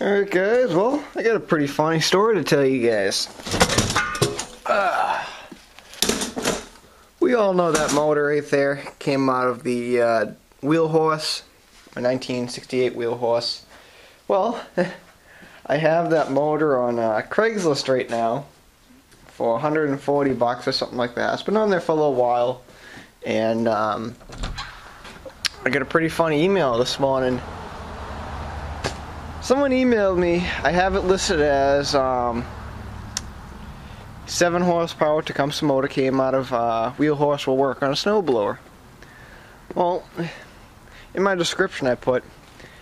Alright guys, well, I got a pretty funny story to tell you guys. We all know that motor right there came out of the wheel horse, a 1968 wheel horse. Well, I have that motor on Craigslist right now for 140 bucks or something like that. It's been on there for a little while, and I got a pretty funny email this morning. Someone emailed me. I have it listed as 7 horsepower Tecumseh motor came out of wheel horse will work on a snowblower. Well, in my description I put,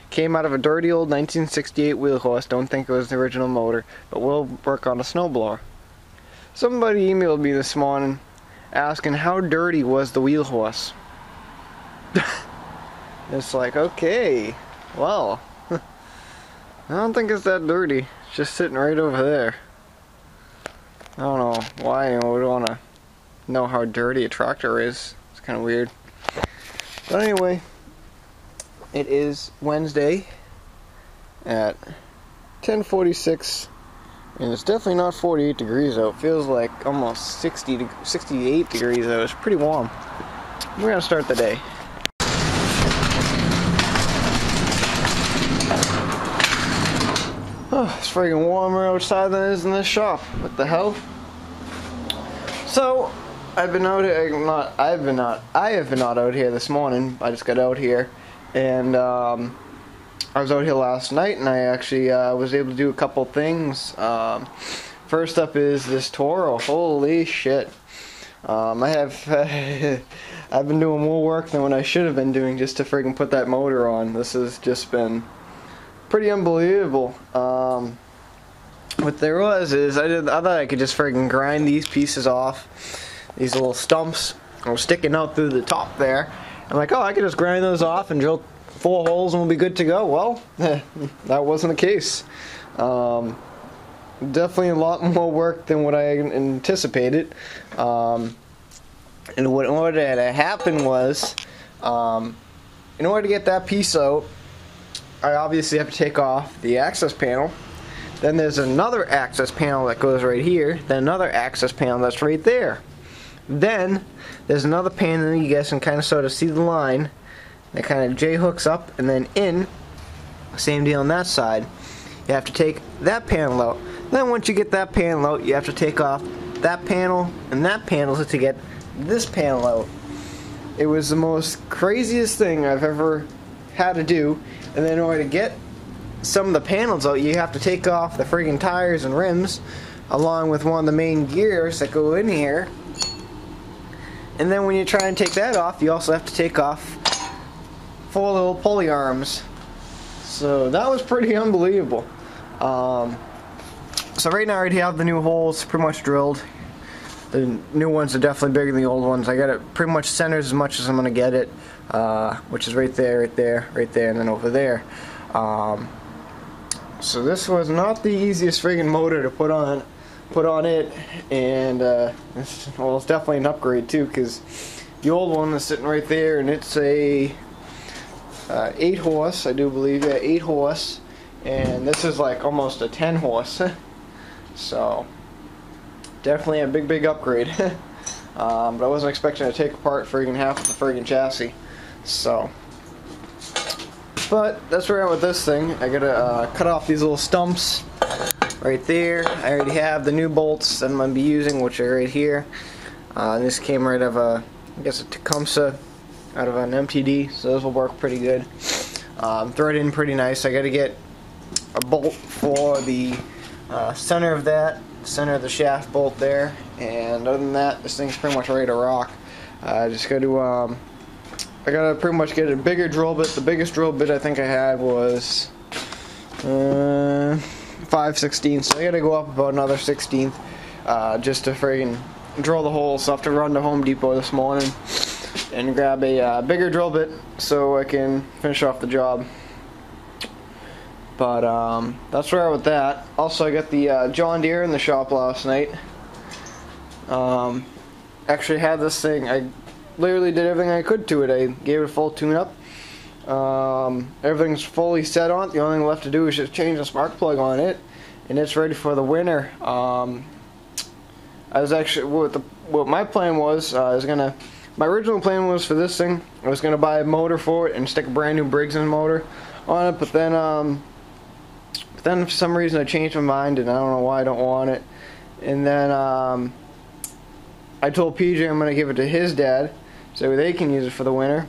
came out of a dirty old 1968 wheel horse, don't think it was the original motor, but will work on a snowblower. Somebody emailed me this morning asking how dirty was the wheel horse. It's like, okay, well, I don't think it's that dirty. It's just sitting right over there. I don't know why anyone would want to know how dirty a tractor is. It's kind of weird. But anyway, it is Wednesday at 10:46, and it's definitely not 48 degrees out. It feels like almost 68 degrees out. It's pretty warm. We're gonna start the day. Oh, it's friggin' warmer outside than it is in this shop. What the hell? So, I have been not out here this morning. I just got out here, and I was out here last night, and I actually was able to do a couple things. First up is this Toro. Holy shit! I've been doing more work than what I should have been doing just to friggin' put that motor on. This has just been pretty unbelievable. What there was is I thought I could just friggin' grind these pieces off, these little stumps were sticking out through the top there. I'm like, oh, I could just grind those off and drill 4 holes and we'll be good to go. Well, that wasn't the case. Definitely a lot more work than what I anticipated. And what had happened was, in order to get that piece out, I obviously have to take off the access panel. Then there's another access panel that goes right here. Then another access panel that's right there. Then there's another panel you guys can kind of sort of see the line that kind of J-hooks up and then in. Same deal on that side. You have to take that panel out. Then once you get that panel out, you have to take off that panel and that panel to get this panel out. It was the most craziest thing I've ever had to do. And then in order to get some of the panels out, you have to take off the friggin' tires and rims along with one of the main gears that go in here. And then when you try and take that off, you also have to take off 4 little pulley arms. So that was pretty unbelievable. So right now I already have the new holes pretty much drilled. The new ones are definitely bigger than the old ones. I got it pretty much centered as much as I'm going to get it, which is right there, right there, right there, and then over there. So this was not the easiest friggin' motor to put on it, and well, it's definitely an upgrade too, because the old one is sitting right there, and it's a 8 horse, I do believe, yeah, 8 horse, and this is like almost a 10 horse. So definitely a big upgrade. But I wasn't expecting to take apart friggin' half of the friggin' chassis. So, but that's where I'm at with this thing. I gotta cut off these little stumps right there. I already have the new bolts that I'm gonna be using, which are right here. This came right out of I guess a Tecumseh, out of an MTD, so those will work pretty good. Thread in pretty nice. I gotta get a bolt for the center of that. Center of the shaft bolt there, and other than that, this thing's pretty much ready to rock. I just got to I gotta pretty much get a bigger drill bit. The biggest drill bit I think I had was 5/16, so I gotta go up about another 16th just to friggin' drill the hole. So I have to run to Home Depot this morning and grab a bigger drill bit so I can finish off the job. But that's where I'm with that. Also, I got the John Deere in the shop last night. Actually had this thing, I literally did everything I could to it. I gave it a full tune-up. Everything's fully set on it. The only thing left to do is just change the spark plug on it, and it's ready for the winter. I was actually, what my plan was, my original plan was for this thing, I was gonna buy a motor for it and stick a brand new Briggs motor on it, but then for some reason I changed my mind, and I don't know why I don't want it. And then I told PJ I'm gonna give it to his dad so they can use it for the winter.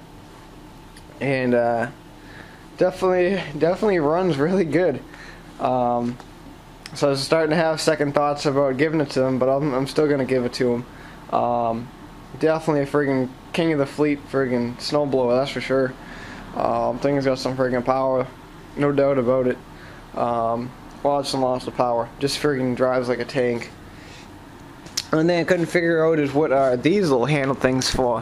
And definitely runs really good. So I was starting to have second thoughts about giving it to him, but I'm still gonna give it to him. Definitely a friggin' king of the fleet friggin' snowblower, that's for sure. Thing's got some friggin' power, no doubt about it. Lots and lots of power. Just friggin' drives like a tank. And then I couldn't figure out is what are these little handle things for.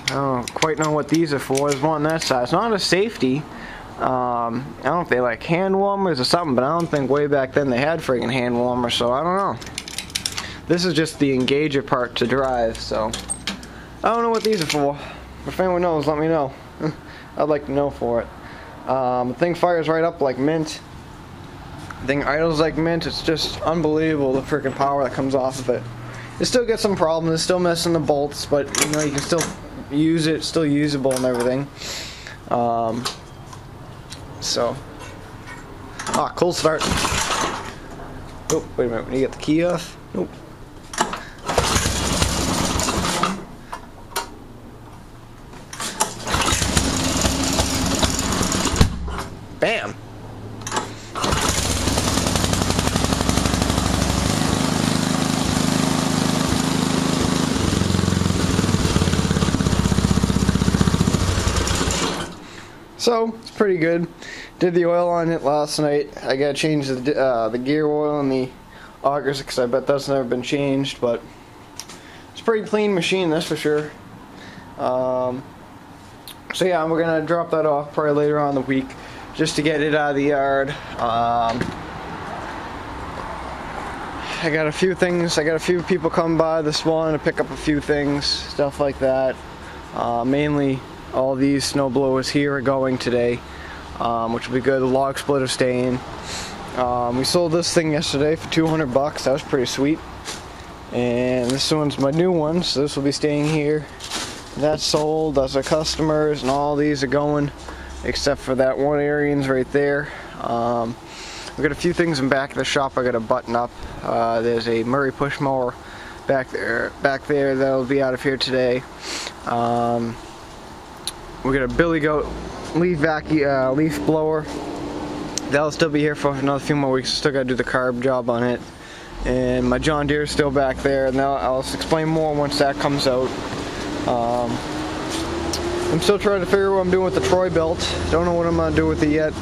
I don't quite know what these are for. There's one on that side. It's not a safety. I don't know if they like hand warmers or something, but I don't think way back then they had friggin' hand warmers, so I don't know. This is just the engager part to drive, so I don't know what these are for. If anyone knows, let me know. I'd like to know for it. The thing fires right up like mint. The thing idles like mint. It's just unbelievable the freaking power that comes off of it. It still gets some problems. It's still missing the bolts, but you know you can still use it. It's still usable and everything. Cool start. Oh, wait a minute. When you get the key off. Nope. Bam! So, it's pretty good. Did the oil on it last night. I gotta change the gear oil and the augers because I bet that's never been changed, but it's a pretty clean machine, that's for sure. So yeah, we're gonna drop that off probably later on in the week just to get it out of the yard. I got a few things, I got a few people come by this morning to pick up a few things, stuff like that. Mainly all these snow blowers here are going today, which will be good. The log splitter's staying. We sold this thing yesterday for 200 bucks. That was pretty sweet. And this one's my new one, so this will be staying here. That's sold. That's our customers, and all these are going, except for that one Arian's right there. We've got a few things in back of the shop I got to button up. There's a Murray push mower back there that'll be out of here today. We got a Billy Goat leaf blower. That'll still be here for another few more weeks. Still got to do the carb job on it. And my John Deere is still back there, and I'll explain more once that comes out. I'm still trying to figure out what I'm doing with the Troy belt. Don't know what I'm gonna do with it yet.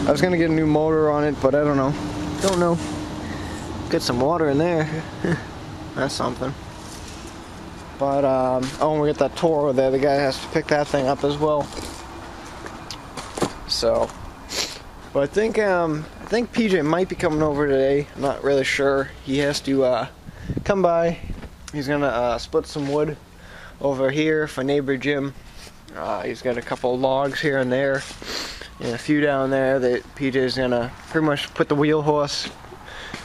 I was gonna get a new motor on it, but I don't know. Don't know. Get some water in there. That's something. But oh, and we got that Toro there. The guy has to pick that thing up as well. So, but I think PJ might be coming over today. I'm not really sure. He has to come by. He's gonna split some wood over here for neighbor Jim. He's got a couple logs here and there, and a few down there that PJ's gonna pretty much put the wheel horse,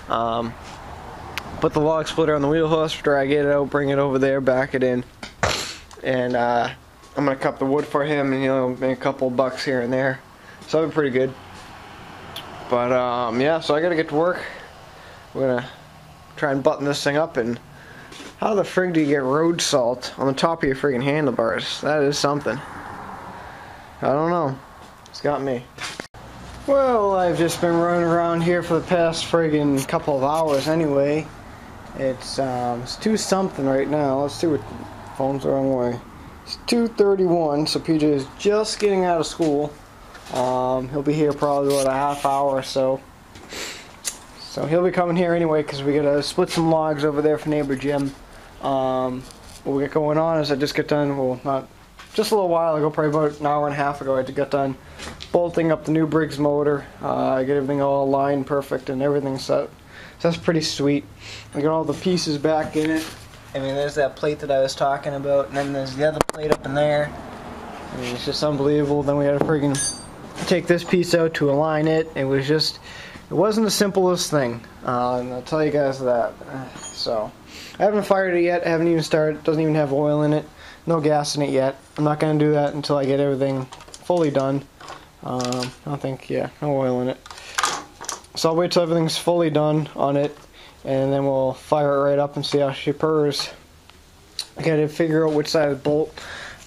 put the log splitter on the wheel horse, drag it out, bring it over there, back it in, and I'm gonna cut the wood for him, and he'll make a couple bucks here and there. So that'll be pretty good. But yeah, so I gotta get to work. We're gonna try and button this thing up. And how the frig do you get road salt on the top of your friggin' handlebars? That is something. I don't know. It's got me. Well, I've just been running around here for the past friggin' couple of hours anyway. It's 2 something right now. Let's see what phone's the wrong way. It's 2:31, so PJ is just getting out of school. He'll be here probably about a half hour or so. So he'll be coming here anyway because we gotta split some logs over there for neighbor Jim. What we got going on is I just got done, well, not just a little while ago, probably about an hour and a half ago, I got done bolting up the new Briggs motor. I get everything all aligned perfect and everything set. So that's pretty sweet. I got all the pieces back in it. I mean, there's that plate that I was talking about, and then there's the other plate up in there. I mean, it's just unbelievable. Then we had to friggin' take this piece out to align it. It wasn't the simplest thing. And I'll tell you guys that. So, I haven't fired it yet. I haven't even started. It doesn't even have oil in it. No gas in it yet. I'm not going to do that until I get everything fully done. I don't think, yeah, no oil in it. So I'll wait till everything's fully done on it, and then we'll fire it right up and see how she purrs. I gotta figure out which side of the bolt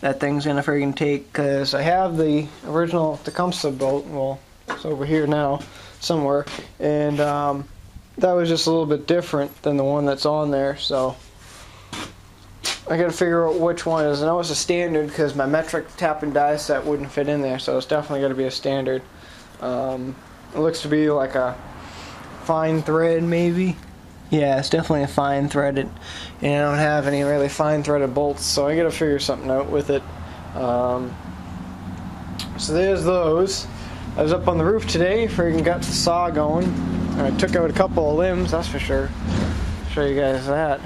that thing's gonna friggin' take, because I have the original Tecumseh bolt. Well, it's over here now somewhere, and that was just a little bit different than the one that's on there, so I gotta figure out which one it is. I know it's a standard because my metric tap and die set wouldn't fit in there, so it's definitely gotta be a standard. It looks to be like a fine thread, maybe. Yeah, it's definitely a fine threaded, and I don't have any really fine threaded bolts, so I gotta figure something out with it. So there's those. I was up on the roof today, freaking got the saw going, and I took out a couple of limbs, that's for sure. I'll show you guys that.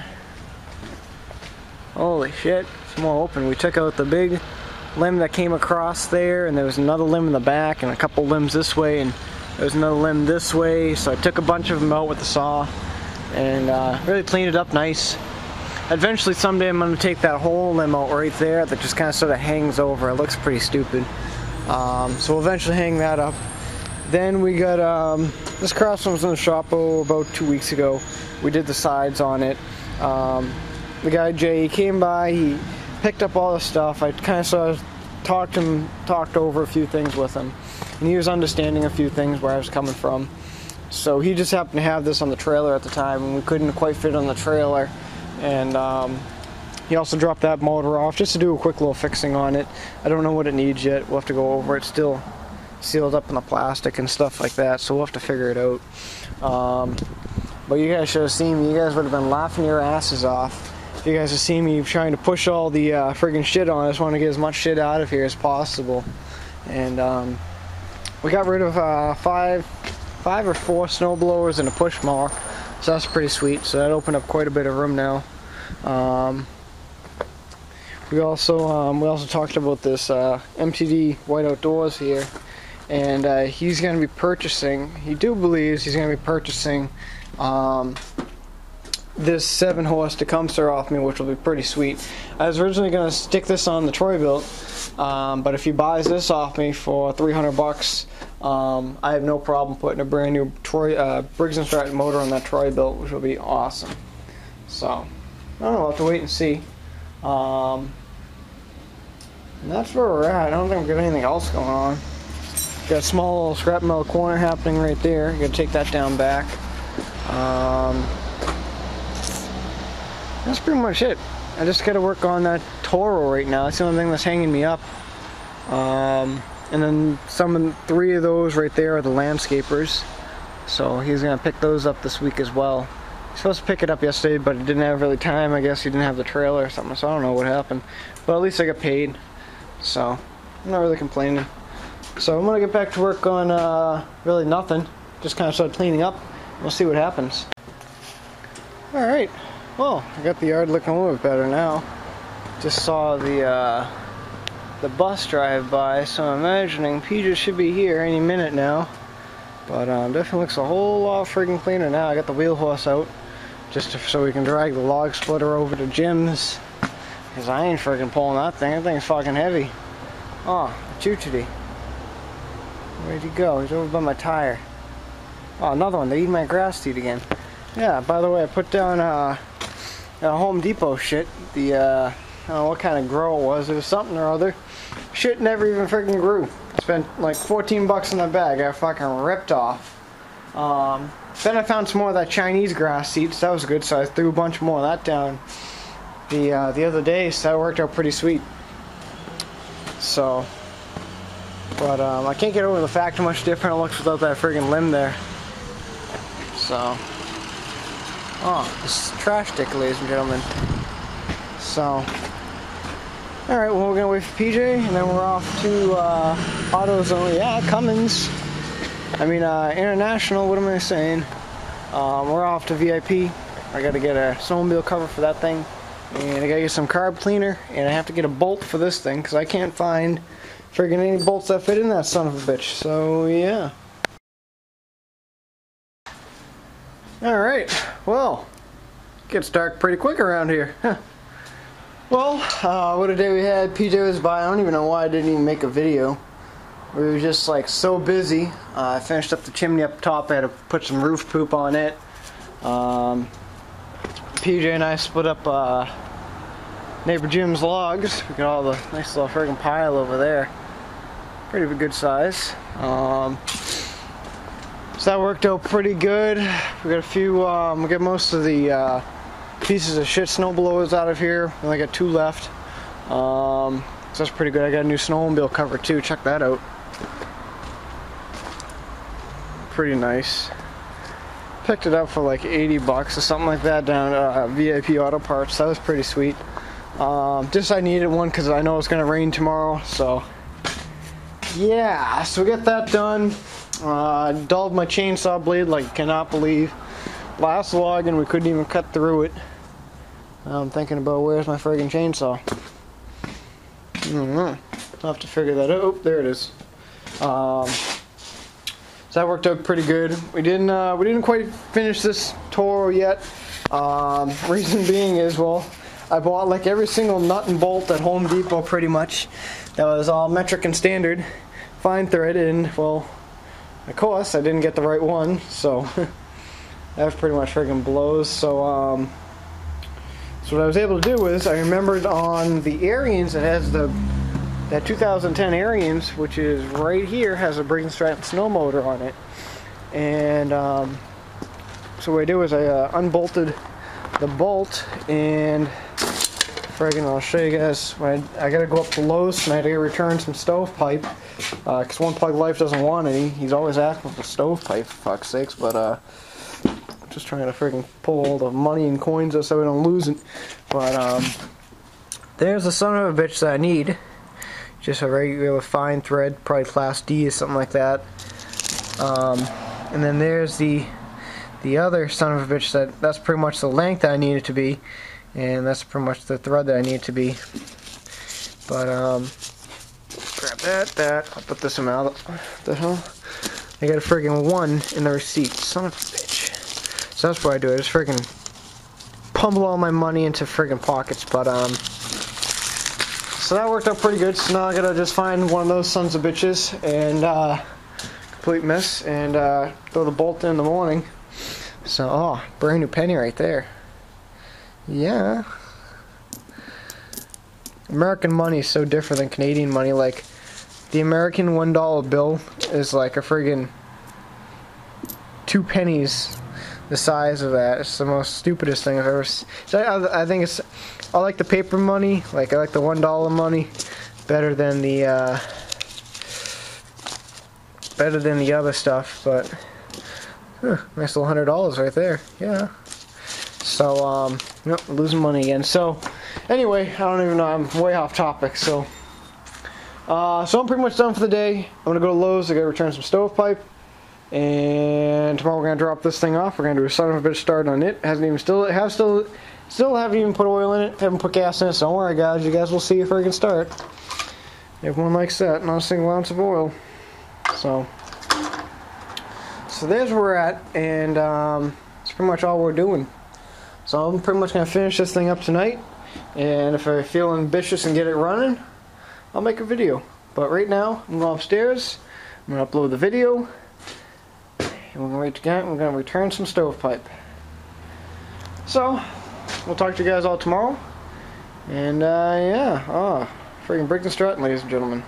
Holy shit, it's more open. We took out the big limb that came across there, and there was another limb in the back, and a couple limbs this way, and there was another limb this way, so I took a bunch of them out with the saw, and really cleaned it up nice. Eventually someday I'm going to take that whole limb out right there that just kind of sort of hangs over. It looks pretty stupid. So we'll eventually hang that up. Then we got, this crossman was in the shop about 2 weeks ago. We did the sides on it. The guy Jay, he came by, he picked up all the stuff. I kind of sort of talked over a few things with him, and he was understanding a few things where I was coming from. So he just happened to have this on the trailer at the time, and we couldn't quite fit on the trailer, and he also dropped that motor off just to do a quick little fixing on it. I don't know what it needs yet. We'll have to go over it. It's still sealed up in the plastic and stuff like that, so we'll have to figure it out. But you guys should have seen me. You guys would have been laughing your asses off. You guys have seen me trying to push all the friggin' shit on. I just want to get as much shit out of here as possible. And we got rid of five or four snow blowers and a push mower, so that's pretty sweet. So that opened up quite a bit of room now. We also talked about this MTD White Outdoors here, and he's going to be purchasing. He believes he's going to be purchasing this 7-horse Tecumseh off me, which will be pretty sweet. I was originally going to stick this on the Troy-Bilt, but if he buys this off me for $300, I have no problem putting a brand new Briggs & Stratton motor on that Troy-Bilt, which will be awesome. So, I don't know, we'll have to wait and see. And that's where we're at. I don't think we've got anything else going on. Got a small little scrap metal corner happening right there. Gotta take that down back. That's pretty much it. I just gotta work on that Toro right now. That's the only thing that's hanging me up. And then three of those right there are the landscapers. So he's gonna pick those up this week as well. He's supposed to pick it up yesterday, but he didn't have really time. I guess he didn't have the trailer or something, so I don't know what happened. But at least I got paid, so I'm not really complaining. So I'm gonna get back to work on really nothing. Just kind of start cleaning up. We'll see what happens. Alright, well, I got the yard looking a little bit better now. Just saw the bus drive by, so I'm imagining PJ should be here any minute now. But definitely looks a whole lot friggin' cleaner now. I got the wheel horse out, just so we can drag the log splitter over to Jim's. Because I ain't friggin' pulling that thing. That thing's fucking heavy. Oh, choo-choo-dee. Where'd he go? He's over by my tire. Oh, another one. They eat my grass seed again. Yeah, by the way, I put down a Home Depot shit. The, I don't know what kind of grow it was. It was something or other. Shit never even freaking grew. Spent like 14 bucks in the bag. I fucking ripped off. Then I found some more of that Chinese grass seed. So that was good. So I threw a bunch more of that down the other day. So that worked out pretty sweet. So, but I can't get over the fact how much different it looks without that friggin' limb there. So, oh, this is trash stick, ladies and gentlemen. So, alright, well, we're gonna wait for PJ, and then we're off to AutoZone. Yeah, Cummins. I mean, International, what am I saying? We're off to VIP. I gotta get a snowmobile cover for that thing. And I gotta get some carb cleaner, and I have to get a bolt for this thing because I can't find friggin' any bolts that fit in that son of a bitch. So yeah. Alright, well, gets dark pretty quick around here. Huh. Well, what a day we had. PJ was by. I don't even know why I didn't even make a video. We were just like so busy. I finished up the chimney up top. I had to put some roof poop on it. PJ and I split up neighbor Jim's logs. We got all the nice little friggin' pile over there. Pretty good size. So that worked out pretty good. We got a few, we got most of the pieces of shit snow blowers out of here. We only got 2 left. So that's pretty good. I got a new snowmobile cover too. Check that out. Pretty nice. Picked it up for like 80 bucks or something like that down at VIP Auto Parts. That was pretty sweet. Just I needed one because I know it's going to rain tomorrow. So yeah, so we got that done. Dulled my chainsaw blade like I cannot believe. Last log and we couldn't even cut through it. I'm thinking about where's my friggin' chainsaw. I don't know. I'll have to figure that out. Oh, there it is. So that worked out pretty good. We didn't quite finish this Toro yet. Reason being is, well, I bought like every single nut and bolt at Home Depot pretty much. That was all metric and standard, fine thread, and well, of course I didn't get the right one, so that was pretty much friggin' blows. So what I was able to do is I remembered on the Arians, it has that 2010 Arians, which is right here, has a Briggs snow motor on it. And so what I did was I unbolted the bolt, and friggin' I'll show you guys. I gotta go up to Lowe's and I had to return some stovepipe because One Plug Life doesn't want any. He's always asking for stovepipe, for fuck's sakes. But just trying to friggin' pull all the money and coins up so we don't lose it. But there's the son of a bitch that I need. Just a regular fine thread, probably class D or something like that. And then there's the other son of a bitch that's pretty much the length that I need it to be, and that's pretty much the thread that I need it to be. But grab that. I'll put this amount. What the hell? I got a friggin' 1 in the receipt, son of a bitch. So that's what I do. I just friggin' pummel all my money into friggin' pockets. But so that worked out pretty good. So now I gotta just find one of those sons of bitches and complete miss and throw the bolt in the morning. So, oh, brand new penny right there. Yeah. American money is so different than Canadian money. Like, the American $1 bill is like a friggin' 2 pennies the size of that. It's the most stupidest thing I've ever seen. So I think it's, I like the paper money, like I like the $1 money better than the other stuff, but nice little $100 right there. Yeah. So nope, losing money again. So anyway, I don't even know, I'm way off topic. So I'm pretty much done for the day. I'm gonna go to Lowe's. I gotta return some stovepipe, and tomorrow we're gonna drop this thing off. We're gonna do a son of a bitch start on it. Hasn't even still haven't even put oil in it. Haven't put gas in it. So don't worry, guys. You guys will see if I can start. Everyone likes that. Not a single ounce of oil. So there's where we're at, and that's pretty much all we're doing. So I'm pretty much gonna finish this thing up tonight, and if I feel ambitious and get it running, I'll make a video. But right now, I'm going upstairs. I'm gonna upload the video, and we're gonna return some stovepipe. So we'll talk to you guys all tomorrow. And yeah, friggin' break the strut, ladies and gentlemen.